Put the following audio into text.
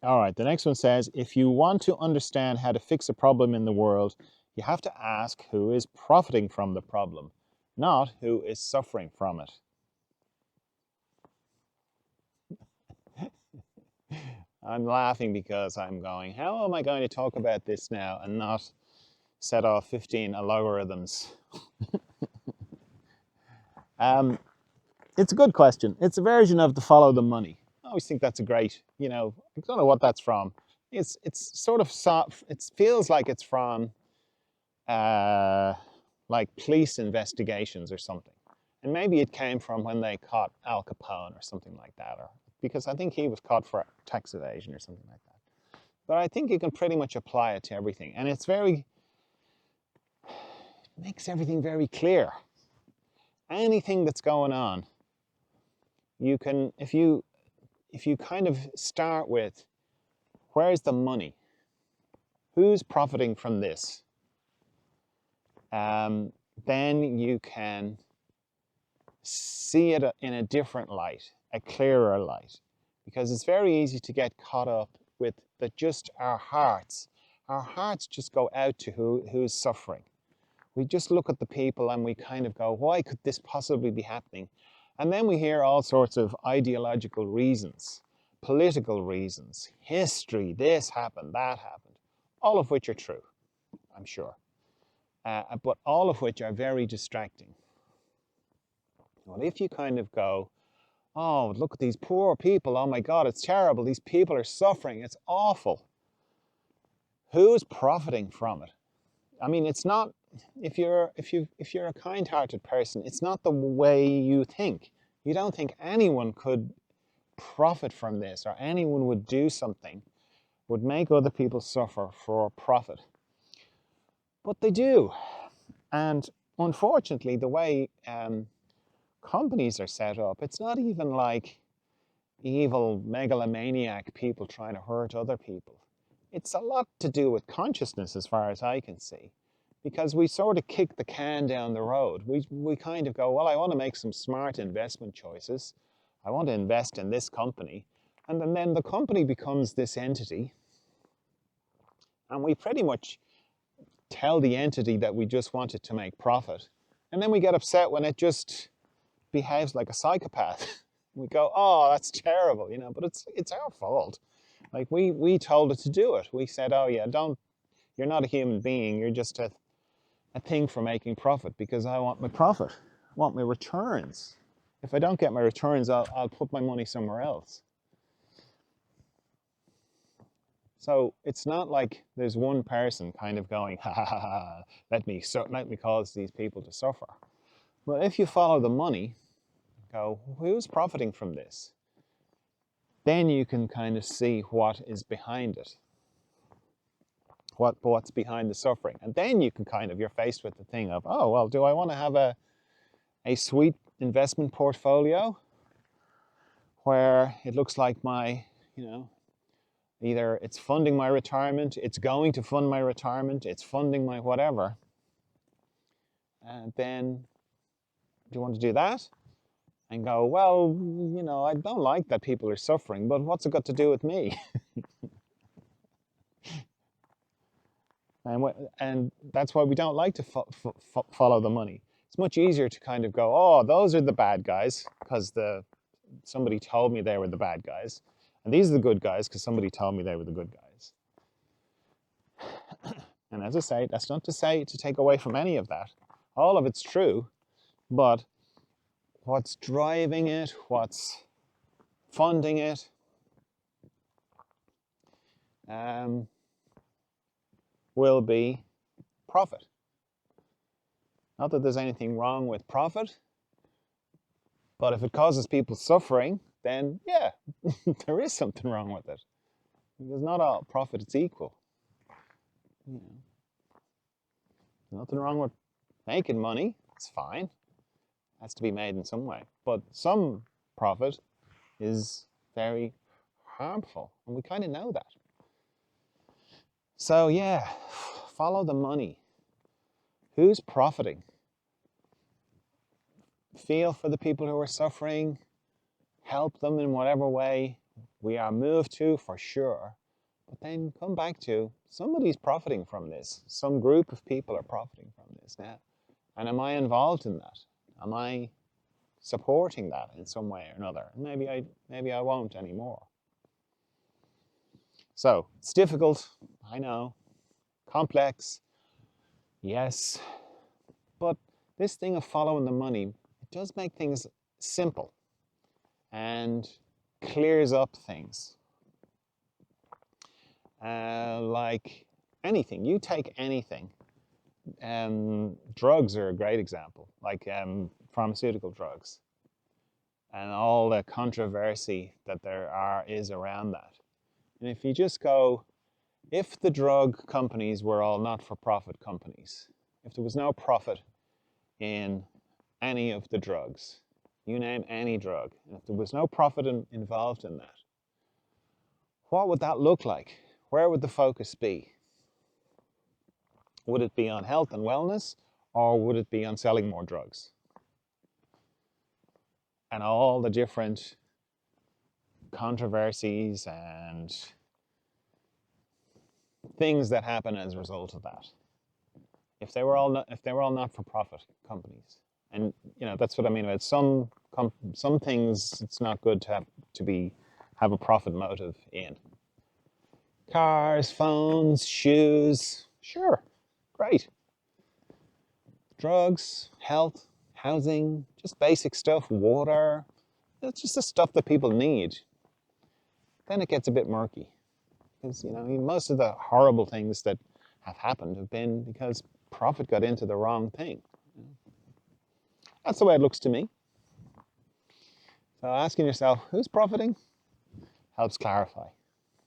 All right, the next one says, if you want to understand how to fix a problem in the world, you have to ask who is profiting from the problem, not who is suffering from it. I'm laughing because I'm going, how am I going to talk about this now and not set off 15 algorithms? It's a good question. It's a version of the follow the money. I always think that's a great, I don't know what that's from. It's sort of soft. It feels like it's from uh, like police investigations or something. And maybe it came from when they caught Al Capone or something like that, or because I think he was caught for tax evasion or something like that. But I think you can pretty much apply it to everything, and it makes everything very clear. Anything that's going on, you can, if you kind of start with, where's the money? Who's profiting from this? Then you can see it in a different light, a clearer light, because it's very easy to get caught up with that. Just our hearts just go out to who's suffering. We just look at the people and we kind of go, why could this possibly be happening? And then we hear all sorts of ideological reasons, political reasons, history, this happened, that happened, all of which are true, I'm sure, but all of which are very distracting. Well, if you kind of go, oh, look at these poor people, oh my God, it's terrible, these people are suffering, it's awful. Who's profiting from it? I mean, it's not, if you're a kind-hearted person, it's not the way you think. You don't think anyone could profit from this, or anyone would do something, would make other people suffer for profit. But they do. And unfortunately, the way companies are set up, it's not even like evil megalomaniac people trying to hurt other people. It's a lot to do with consciousness, as far as I can see, because we sort of kick the can down the road. We kind of go, well, I want to make some smart investment choices. I want to invest in this company. And then the company becomes this entity, and we pretty much tell the entity that we just want it to make profit. And then we get upset when it just behaves like a psychopath. We go, oh, that's terrible, but it's our fault. Like we told it to do it. We said, oh yeah, you're not a human being, you're just a thing for making profit, because I want my profit. I want my returns. If I don't get my returns, I'll put my money somewhere else. So it's not like there's one person kind of going, ha ha ha, ha, let me cause these people to suffer. Well, if you follow the money, go, who's profiting from this? Then you can kind of see what is behind it, what's behind the suffering. And then you can you're faced with the thing of, oh, well, do I want to have a sweet investment portfolio where it looks like my, either it's funding my retirement, it's going to fund my retirement, it's funding my whatever. And then do you want to do that? And go, well, I don't like that people are suffering, but what's it got to do with me? And that's why we don't like to follow the money. It's much easier to kind of go, oh, those are the bad guys, because somebody told me they were the bad guys. And these are the good guys, because somebody told me they were the good guys. And as I say, that's not to say to take away from any of that. All of it's true, but what's driving it, what's funding it, will be profit. Not that there's anything wrong with profit, but if it causes people suffering, then yeah, there is something wrong with it. Because not all profit is equal. There's nothing wrong with making money. It's fine. It has to be made in some way. But some profit is very harmful, and we kind of know that. So yeah, follow the money. Who's profiting? Feel for the people who are suffering. Help them in whatever way. we are moved to for sure, but then come back to somebody's profiting from this. Some group of people are profiting from this now. And am I involved in that? Am I supporting that in some way or another? Maybe I won't anymore. So it's difficult, I know, complex, yes, but this thing of following the money, it does make things simple and clears up things. Like anything, you take anything. Drugs are a great example, like pharmaceutical drugs and all the controversy that is around that. And if you just go, if the drug companies were all not-for-profit companies, if there was no profit in any of the drugs, you name any drug, and if there was no profit involved in that, what would that look like? Where would the focus be? Would it be on health and wellness, or would it be on selling more drugs? And all the different controversies and things that happen as a result of that. If they were all not-for-profit companies, and that's what I mean about some things, it's not good to have a profit motive in. Cars, phones, shoes, sure, great. Drugs, health, housing, just basic stuff, water. It's just the stuff that people need. Then it gets a bit murky. Because, most of the horrible things that have happened have been because profit got into the wrong thing. That's the way it looks to me. So asking yourself, who's profiting, helps clarify.